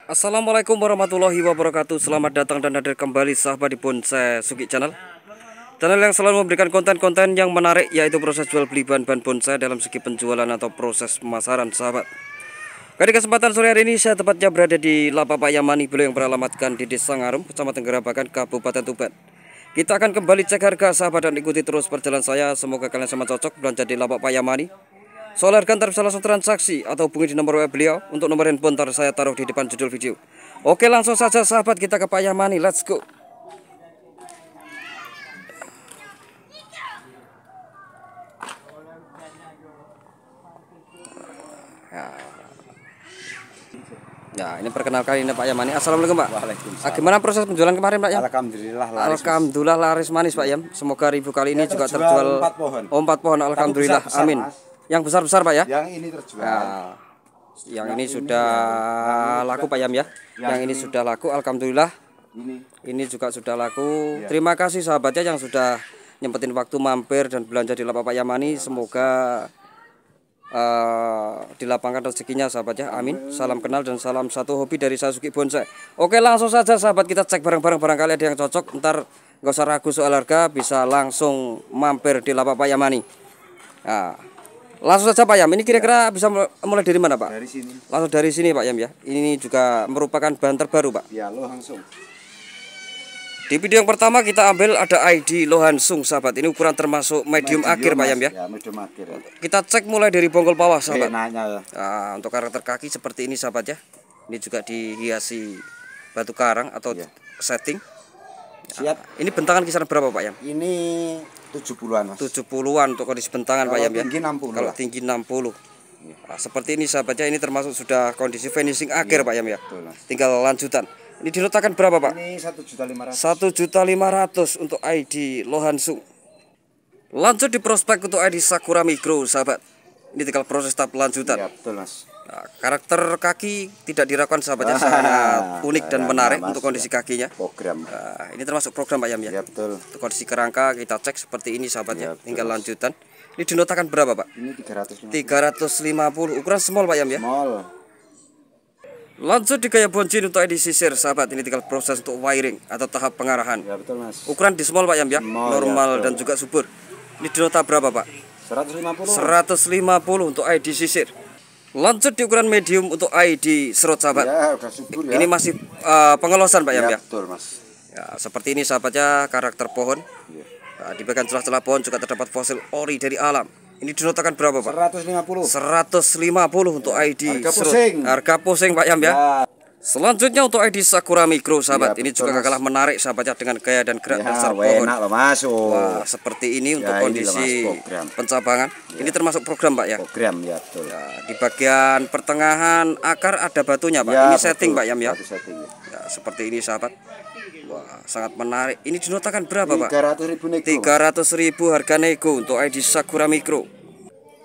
Assalamualaikum warahmatullahi wabarakatuh. Selamat datang dan hadir kembali sahabat di Bonsai Sugi Channel. Channel yang selalu memberikan konten-konten yang menarik, yaitu proses jual beli bahan-bahan bonsai dalam segi penjualan atau proses pemasaran sahabat. Pada kesempatan sore hari ini saya tepatnya berada di Lapak Pak Yamani, beliau yang beralamatkan di Desa Ngarum, Kecamatan Gerabakan, Kabupaten Tuban. Kita akan kembali cek harga sahabat dan ikuti terus perjalanan saya. Semoga kalian sama cocok belanja di Lapak Pak Yamani. Soal harga antar bisa langsung transaksi atau hubungi di nomor WA beliau. Untuk nomor handphone ntar saya taruh di depan judul video. Oke, langsung saja sahabat, kita ke Pak Yamani. Let's go. Ya, ini perkenalkan, ini Pak Yamani. Assalamualaikum Pak. Waalaikumsalam. Gimana proses penjualan kemarin Pak Yam? Alhamdulillah laris. Alhamdulillah laris manis Pak Yam. Semoga ribu kali ini juga terjual 4 pohon. Oh, 4 pohon. Alhamdulillah. Besar, Amin. Mas. Yang besar-besar Pak ya? Yang ini terjual. Ya. Yang ini sudah laku Pak Yam ya. Yang ini sudah laku, alhamdulillah. Ini juga sudah laku. Terima kasih sahabatnya yang sudah nyempetin waktu mampir dan belanja di Lapak Pak Yamani. Semoga dilapangkan rezekinya sahabatnya. Amin. Salam kenal dan salam satu hobi dari saya Sugi Bonsai. Oke, langsung saja sahabat, kita cek bareng-bareng, barangkali ada yang cocok. Ntar nggak usah ragu soal harga, bisa langsung mampir di Lapak Pak Yamani. Nah, langsung saja Pak Yam, ini kira-kira bisa mulai dari mana Pak? Dari sini. Langsung dari sini Pak Yam ya. Ini juga merupakan bahan terbaru Pak. Ya, lo langsung. Di video yang pertama kita ambil ada ID Lohansung sahabat. Ini ukuran termasuk medium akhir Pak Yam ya. Ya, medium akhir. Kita cek mulai dari bonggol bawah sahabat. Nanya ya. Nah, untuk karakter kaki seperti ini sahabat ya. Ini juga dihiasi batu karang atau setting. Siap. Ini bentangan kisaran berapa Pak Yam? Ini 70-an Mas. 70-an untuk kondisi bentangan Pak Yam ya. Tinggi 60. Kalau tinggi 60. Nah, seperti ini sahabatnya, ini termasuk sudah kondisi finishing akhir Pak Yam ya. Betul, Mas. Tinggal lanjutan. Ini diletakkan berapa Pak? Ini 1.500.000. 1.500.000 untuk ID Lohansung. Lanjut di prospek untuk ID Sakura Micro sahabat. Ini tinggal proses tahap lanjutan. Ya, betul Mas. Nah, karakter kaki tidak diragukan sahabatnya, sangat unik dan menarik untuk kondisi kakinya. Program. Nah, ini termasuk program Pak Yam ya. Ya, betul. Untuk kondisi kerangka kita cek seperti ini sahabatnya. Ya, betul, Tinggal Mas. lanjutan. Ini dinotakan berapa Pak? Ini 350. 350. Ukuran small Pak Yam ya. Small. Lanjut di gaya bonjin untuk ID sisir sahabat. Ini tinggal proses untuk wiring atau tahap pengarahan. Ya, betul Mas. Ukuran di small Pak Yam ya. Small, Normal ya, dan juga subur. Ini dinota berapa Pak? 150. 150 untuk ID sisir. Lanjut di ukuran medium untuk ID serut sahabat. Ya, udah subur ya. Ini masih pengelosan Pak Yam ya. Betul Mas. Ya, seperti ini sahabatnya karakter pohon. Ya. Nah, di bagian celah-celah pohon juga terdapat fosil ori dari alam. Ini dinotakan berapa Pak? 150. 150 untuk ID Harga serut. pusing. Harga pusing Pak Yam ya. Selanjutnya untuk ID Sakura Micro sahabat. Ya, ini betul, juga Mas. kalah menarik sahabatnya dengan gaya dan gerak Ya, dasar pohon. enak loh Mas. Wah, seperti ini untuk Ya, ini kondisi loh, Mas, program. pencabangan. Ini termasuk program Pak ya. Program ya, betul. Ya, di bagian pertengahan akar ada batunya Pak. Ya, Ini betul. setting Pak Yam ya. Batu setting, ya. Ya, seperti ini sahabat. Wah, sangat menarik. Ini dinotakan berapa Pak? 300.000 nego. 300.000 harga nego untuk ID Sakura Micro.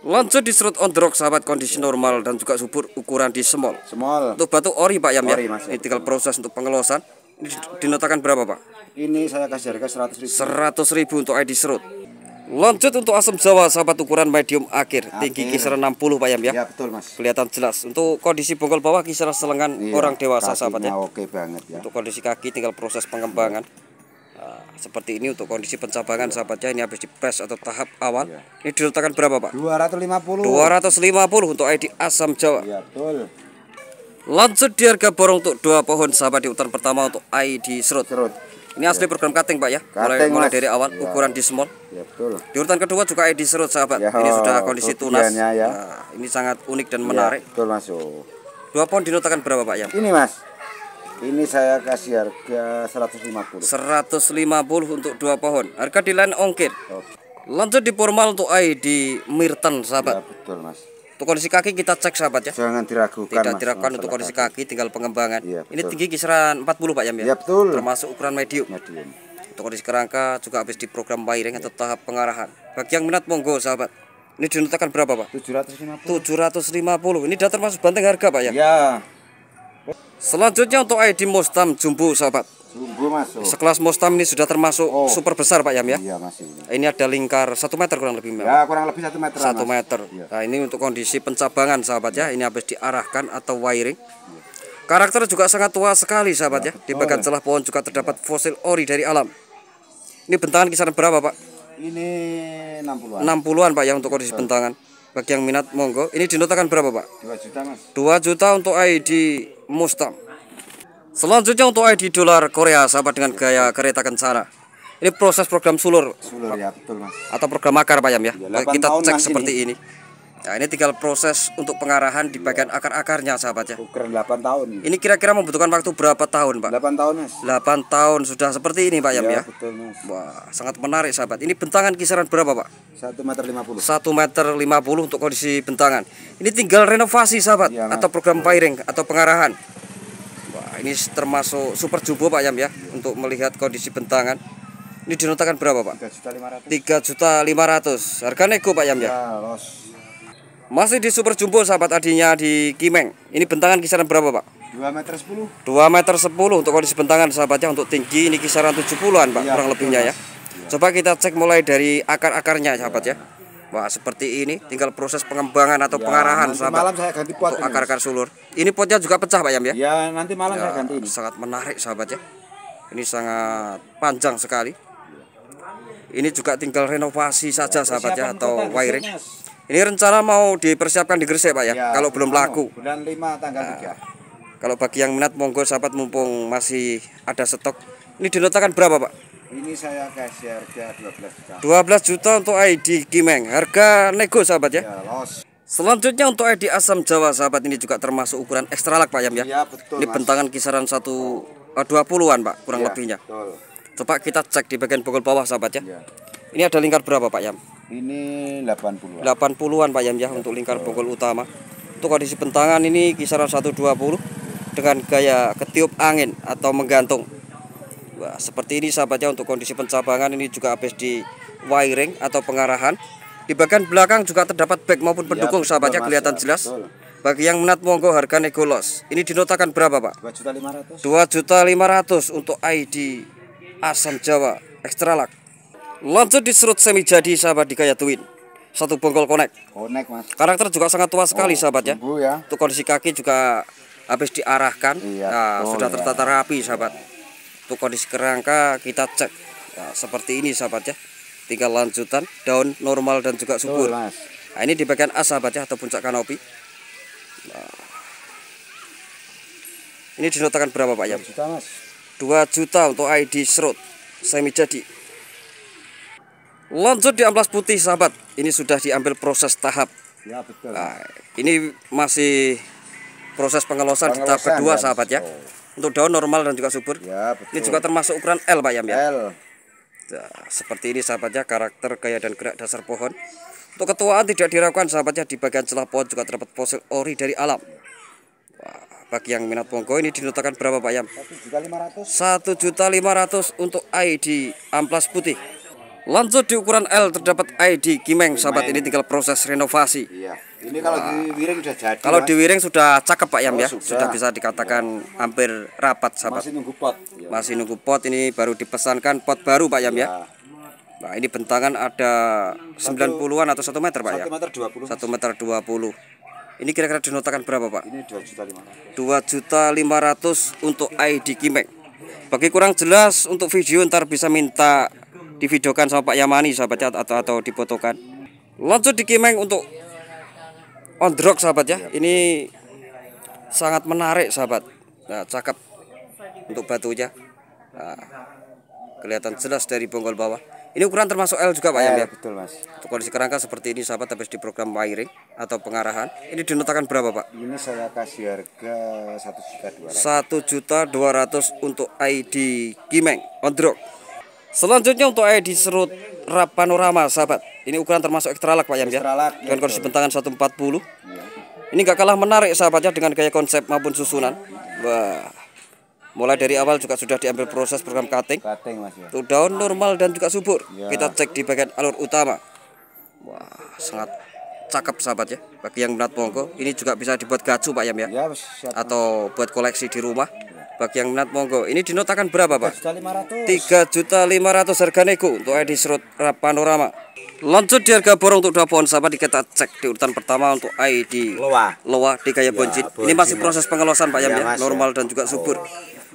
Lanjut di serut on the rock sahabat, kondisi normal dan juga subur, ukuran di small. Small. Untuk batu ori Pak Yam ya. Ori, Mas, Ini tinggal proses untuk pengelosan. Ini dinotakan berapa Pak? Ini saya kasih harga 100.000. 100.000 untuk ID serut. Lanjut untuk asam jawa sahabat, ukuran medium akhir, tinggi kisaran 60 Pak Yam ya. Ya, betul Mas. Kelihatan jelas. Untuk kondisi bonggol bawah kisaran selengan orang dewasa sahabat ya. Oke banget ya. Untuk kondisi kaki tinggal proses pengembangan. Nah, seperti ini untuk kondisi pencabangan sahabatnya. Ini habis dipres atau tahap awal. Ini diletakkan berapa Pak? 250. 250 untuk ID asam jawa. Ya, betul. Lanjut di harga borong untuk 2 pohon sahabat di urutan pertama untuk ID serut. Serut. Ini asli program cutting Pak ya. Mulai Cutting, Mas. dari awal, Ya. ukuran di small. Ya, betul. Di urutan kedua juga ID serut sahabat. Ya, Ini sudah kondisi tunas. kelebihannya ya. Nah, ini sangat unik dan Ya, menarik. betul Mas. Oh. 2 pohon dinotakan berapa Pak Yam? Ini Mas. Ini saya kasih harga 150. 150 untuk 2 pohon. Harga di line ongkir. Oke. Lanjut di formal untuk ID Mirten Ya, sahabat. betul Mas. Untuk kondisi kaki kita cek sahabat ya. Jangan diragukan Tidak Mas, diragukan untuk masalah kondisi kaki, tinggal pengembangan. Iya, Ini betul. tinggi kisaran 40 Pak Yam ya. Ya, betul. Termasuk ukuran medium. Medium. Untuk kondisi kerangka juga habis di program wiring atau tahap pengarahan. Bagi yang minat monggo sahabat. Ini dinotakan berapa Pak? 750. 750. Ini sudah termasuk banteng harga Pak ya. Ya. Selanjutnya untuk ID Mostam Jumbo sahabat. Sungguh Mas. Oh. Sekelas Mostam ini sudah termasuk super besar Pak Yam ya. Iya Mas ini. Ini ada lingkar 1 meter kurang lebih. Ya, kurang lebih 1 meter. 1 meter. Nah, ini untuk kondisi pencabangan sahabat ya. Ini habis diarahkan atau wiring. Karakter juga sangat tua sekali sahabat ya. Di betul. bagian celah pohon juga terdapat fosil ori dari alam. Ini bentangan kisaran berapa Pak? Ini 60-an. 60-an Pak ya untuk kondisi bentangan. Bagi yang minat monggo. Ini dinotakan berapa Pak? 2 juta Mas. 2 juta untuk ID Mustang. Selanjutnya untuk ID dolar Korea sahabat dengan gaya kereta kencana. Ini proses program sulur Sulur ya, betul Mas. atau program akar Pak Yam ya. Ya, 8 Kita tahun, cek Mas, seperti ini. Nah, ini tinggal proses untuk pengarahan di bagian akar-akarnya sahabat ya. Ukuran 8 tahun. Ini kira-kira membutuhkan waktu berapa tahun Pak? 8 tahun Mas. 8 tahun sudah seperti ini Pak Yam ya. Betul Mas. Wah, sangat menarik sahabat. Ini bentangan kisaran berapa Pak? 1,50 meter. 1,50 meter untuk kondisi bentangan. Ini tinggal renovasi sahabat Ya, atau program wiring atau pengarahan. Wah, ini termasuk super jumbo Pak Yam ya untuk melihat kondisi bentangan. Ini dinotakan berapa Pak? 3.500.000. 3.500.000. Harga nego Pak Yam ya. Ya, los. Masih di super jumbo sahabat adinya di Kimeng. Ini bentangan kisaran berapa Pak? 2,10 meter. 2,10 meter untuk kondisi bentangan sahabatnya. Untuk tinggi ini kisaran 70-an Pak, Ya, kurang betul, lebihnya ya. Mas. Coba kita cek mulai dari akar-akarnya sahabat ya. Wah, seperti ini tinggal proses pengembangan atau pengarahan nanti sahabat. malam saya ganti pot Untuk ini, akar-akar sulur. Ini potnya juga pecah Pak Yam ya. Ya, nanti malam Ya, saya ganti ini. sangat menarik sahabat ya. Ini sangat panjang sekali. Ini juga tinggal renovasi saja sahabat ya Persiapan atau kota Gresik, wiring. Mas. Ini rencana mau dipersiapkan di Gresik Pak ya, Ya, kalau belum laku. Bulan 5 tanggal 3. Kalau bagi yang minat monggo sahabat mumpung masih ada stok. Ini dinotakan berapa Pak? Ini saya kasih harga 12 juta. 12 juta untuk ID Kimeng. Harga nego sahabat ya. Ya, los. Selanjutnya untuk ID Asam Jawa sahabat, ini juga termasuk ukuran ekstra lak Pak Yam ya. Iya, betul, Ini Mas. bentangan kisaran 20-an Pak, kurang Ya, lebihnya. betul. Coba kita cek di bagian bogol bawah sahabat ya. Ya. Ini ada lingkar berapa Pak Yam? Ini 80-an. 80-an Pak Yam ya untuk lingkar bogol utama. Untuk kondisi bentangan ini kisaran 120 dengan gaya ketiup angin atau menggantung. Wah, seperti ini sahabat ya untuk kondisi pencabangan. Ini juga habis di wiring atau pengarahan. Di bagian belakang juga terdapat bag maupun pendukung betul, sahabat ya, Mas, kelihatan ya, jelas. betul. Bagi yang minat monggo harga nego los. Ini dinotakan berapa Pak? 2.500.000. 2.500.000 untuk ID Asam Jawa ekstra lak. Lanjut diserut semi jadi sahabat di gaya twin. Satu bongkol konek. Konek Mas. Karakter juga sangat tua sekali sahabat ya. Jumbo ya. Untuk kondisi kaki juga habis diarahkan. Iya, Nah, betul, sudah ya. tertata rapi sahabat. Untuk kondisi kerangka kita cek. Nah, seperti ini sahabat ya. Tinggal lanjutan daun normal dan juga subur. Betul, Mas. Nah, ini di bagian as sahabat ya atau puncak kanopi. Nah, ini dinotakan berapa Pak Yam? 2 juta Mas. 2 juta untuk ID serut semi jadi. Lanjut di amplas putih sahabat. Ini sudah diambil proses tahap. Ya, betul. Nah, ini masih proses pengelosan di tahap kedua ya, sahabat ya. oh. Untuk daun normal dan juga subur. Ya, betul. Ini juga termasuk ukuran L Pak Yam ya. L. Nah, seperti ini sahabatnya karakter gaya dan gerak dasar pohon. Untuk ketuaan tidak diragukan sahabatnya, di bagian celah pohon juga terdapat fosil ori dari alam. Wah, bagi yang minat monggo ini dinotakan berapa Pak Yam? 1.500.000. 1.500.000 untuk ID amplas putih. Lanjut di ukuran L terdapat ID Kimeng sahabat, ini tinggal proses renovasi. Iya. Ini kalau di wiring sudah jadi. Kalau Mas. di wiring sudah cakep Pak Yam Oh, ya, sudah. sudah bisa dikatakan hampir rapat sahabat. Masih nunggu pot. Ya. Masih nunggu pot, ini baru dipesankan pot baru Pak Yam ya. Ya. Nah, ini bentangan ada 90-an atau 1 meter Pak ya. 1 meter 20. 1 meter 20. Ini kira-kira dinotakan berapa Pak? Ini 2.500.000. 2.500.000 untuk ID Kimeng. Bagi kurang jelas untuk video ntar bisa minta divideokan sama Pak Yamani sahabat ya, atau difotokan. Lanjut di Kimeng untuk ondrok sahabat ya. Ini sangat menarik sahabat. Nah, cakep untuk batunya. Nah, kelihatan jelas dari bonggol bawah. Ini ukuran termasuk L juga Pak Yam ya. Betul Mas. Untuk kondisi kerangka seperti ini sahabat, habis di program wiring atau pengarahan. Ini dinotakan berapa Pak? Ini saya kasih harga 1.200.000. 1.200.000 untuk ID Kimeng ondrok. Selanjutnya untuk ID serut rap panorama sahabat. Ini ukuran termasuk ekstra lak Pak Yam ya. Ekstra lak, ya, Dengan kondisi betul. bentangan 140. Ya. Ini gak kalah menarik sahabatnya dengan gaya konsep maupun susunan. Wah. Mulai dari awal juga sudah diambil proses program cutting. Cutting Mas ya. Untuk daun normal dan juga subur. Ya. Kita cek di bagian alur utama. Wah, sangat cakep sahabat ya. Bagi yang minat monggo, ini juga bisa dibuat gacu Pak Yam ya. Ya, siap. Atau buat koleksi di rumah. Bagi yang minat monggo. Ini dinotakan berapa, Pak? 3.500. 3.500 harga nego untuk ID serut panorama. Lanjut di harga borong untuk 2 pohon sahabat, kita cek di urutan pertama untuk ID Loa di Gaya Bonjin. Ini masih proses pengelosan Pak Yam ya, normal dan juga subur.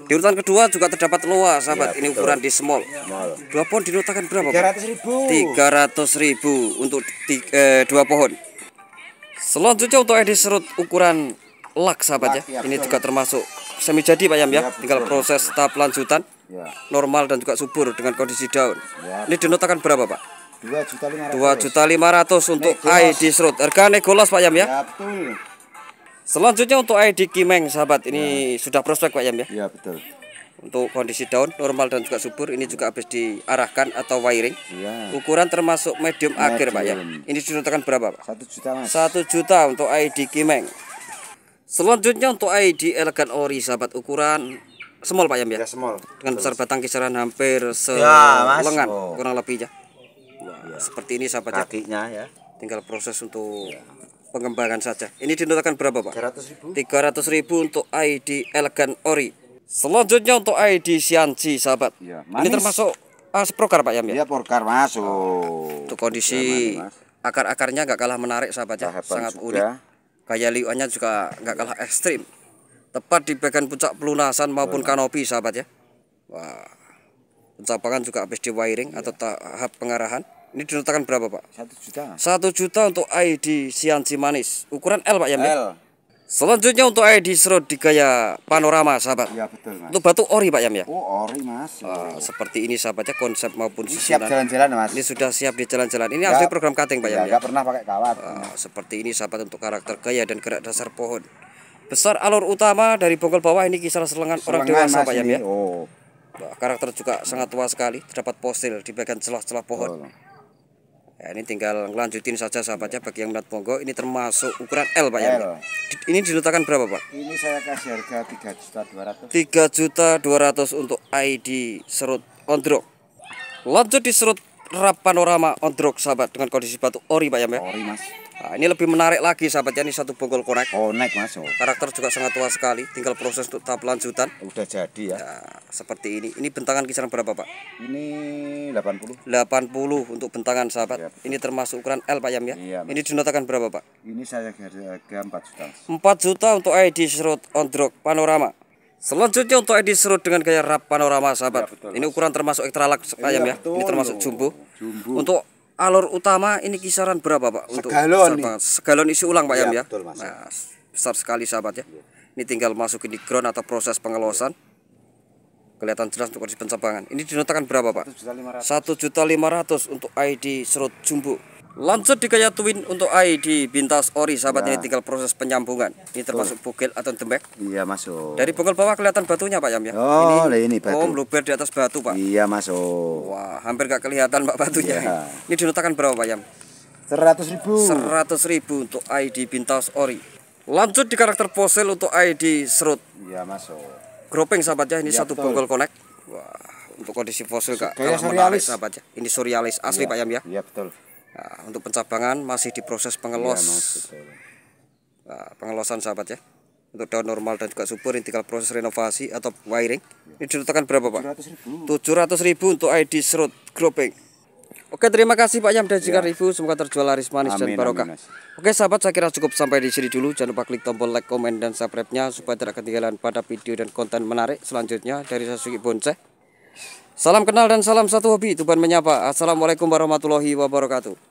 Di urutan kedua juga terdapat Loa sahabat, ini ukuran di small. 2 pohon dinotakan berapa, Pak? 300.000 untuk 2 pohon. Selanjutnya untuk ID serut ukuran lak sahabat ya. Ini juga termasuk semi jadi Pak Yam ya, tinggal proses tahap lanjutan. Normal dan juga subur dengan kondisi daun. Ini dinotakan berapa, Pak? 2.500 untuk ID serut. Harga negolos Pak Yam ya. Ya, betul. Selanjutnya untuk ID Kimeng sahabat, ini sudah prospek Pak Yam ya. Ya, betul. Untuk kondisi daun normal dan juga subur, ini juga habis diarahkan atau wiring. Ya. Ukuran termasuk medium akhir Pak Yam. Ini dinotakan berapa, Pak? 1 juta, Mas. 1 juta untuk ID Kimeng. Selanjutnya untuk ID Elegan Ori sahabat, ukuran small Pak Yam ya. Ya, small. Dengan besar batang kisaran hampir Mas. selengan Oh. kurang lebih ya. Seperti ini sahabat ya. Kakinya ya. Tinggal proses untuk pengembangan saja. Ini dinotakan berapa, Pak? 300.000. 300.000 untuk ID Elegan Ori. Selanjutnya untuk ID Sianci sahabat. Ya, Ini termasuk Asprocar Pak Yam ya. Iya, porkar masuk. Untuk kondisi Ya, Mas. akar-akarnya nggak kalah menarik sahabat ya. Tahapan Sangat juga. unik. Gaya liuannya juga nggak kalah ekstrim. Tepat di bagian puncak pelunasan maupun kanopi sahabat ya. Wah. Pencapangan juga habis di wiring atau tahap pengarahan. Ini dinotakan berapa, Pak? 1 juta. 1 juta untuk ID Sianci manis. Ukuran L Pak Yam ya. L. Selanjutnya untuk ID serut di Gaya Panorama sahabat. Ya, betul, Mas. Untuk batu ori Pak Yam ya. Oh, ori, Mas. Seperti ini sahabatnya, konsep maupun Ini siap susunan. jalan-jalan, Mas. Ini sudah siap di jalan-jalan. Ini Ya. asli program cutting Pak Yam Ya, ya. nggak pernah pakai kawat. Seperti ini sahabat untuk karakter gaya dan gerak dasar pohon. Besar alur utama dari bonggol bawah ini kisaran selengan orang dewasa Mas, Pak Yam ini. ya. Oh. Wah, karakter juga sangat tua sekali. Terdapat fosil di bagian celah-celah pohon. Ya, ini tinggal lanjutin saja sahabatnya. Bagi yang minat monggo, ini termasuk ukuran L Pak Yam. L. Ini dinotakan berapa Pak? Ini saya kasih harga 3.200.000. 3.200.000 untuk ID serut ondrok. Lanjut di serut rap panorama ondrok sahabat, dengan kondisi batu ori Pak Yam ya. Ori, Mas. Nah, ini lebih menarik lagi sahabatnya, ini satu bonggol korek. Oh, naik, Mas. Oh. Karakter juga sangat tua sekali, tinggal proses untuk tahap lanjutan. Udah jadi ya. Nah, seperti ini. Ini bentangan kisaran berapa Pak? Ini 80. 80 untuk bentangan sahabat. Ya. Ini termasuk ukuran L Pak Yam ya. Iya, Mas. Ini dinotakan berapa Pak? Ini saya harga 4 juta. 4 juta untuk ID serut ondrok panorama. Selanjutnya untuk ID serut dengan gaya rap panorama sahabat. Ya, betul, ini ukuran termasuk ekstra laks Pak Yam ya. betul. Ini termasuk jumbo. Jumbo. Untuk alur utama ini kisaran berapa Pak? Untuk Segalon segalon isi ulang Pak Yam ya. Betul, Mas. Nah, besar sekali sahabat ya. Ini tinggal masukin di ground atau proses pengelosan. Kelihatan jelas untuk kondisi pencabangan. Ini dinotakan berapa Pak? 1.500.000 untuk ID serut jumbo. Lanjut di gaya twin untuk ID bintas ori sahabat, ini tinggal proses penyambungan. Ini termasuk bugel atau tembek. Iya, masuk. Dari bonggol bawah kelihatan batunya Pak Yam ya. Oh, ini batu. Oh, meluber di atas batu Pak. Iya, masuk. Wah, hampir gak kelihatan Pak batunya. Iya. Ini dinotakan berapa Pak Yam? 100.000. 100.000 untuk ID bintas ori. Lanjut di karakter fosil untuk ID serut Iya, masuk. groping sahabat ya. Ini Ya, satu betul. bonggol connect. Wah, untuk kondisi fosil gak Gaya kalah menarik surrealis. sahabat ya. Ini surrealis asli Pak Yam ya. Iya, betul. Nah, untuk pencabangan masih diproses pengelos. Iya, Mas, betul. Nah, pengelosan sahabat ya. Untuk daun normal dan juga subur, ini tinggal proses renovasi atau wiring. Ini dinotakan berapa Pak? 700.000. 700.000 untuk ID serut groping. Oke, terima kasih Pak Yam dan jika review semoga terjual laris manis dan Amin, barokah. amin, Mas. Oke sahabat, saya kira cukup sampai di sini dulu. Jangan lupa klik tombol like, komen dan subscribe-nya supaya tidak ketinggalan pada video dan konten menarik selanjutnya dari Sugi Bonsai. Salam kenal dan salam satu hobi, Tuban menyapa. Assalamualaikum warahmatullahi wabarakatuh.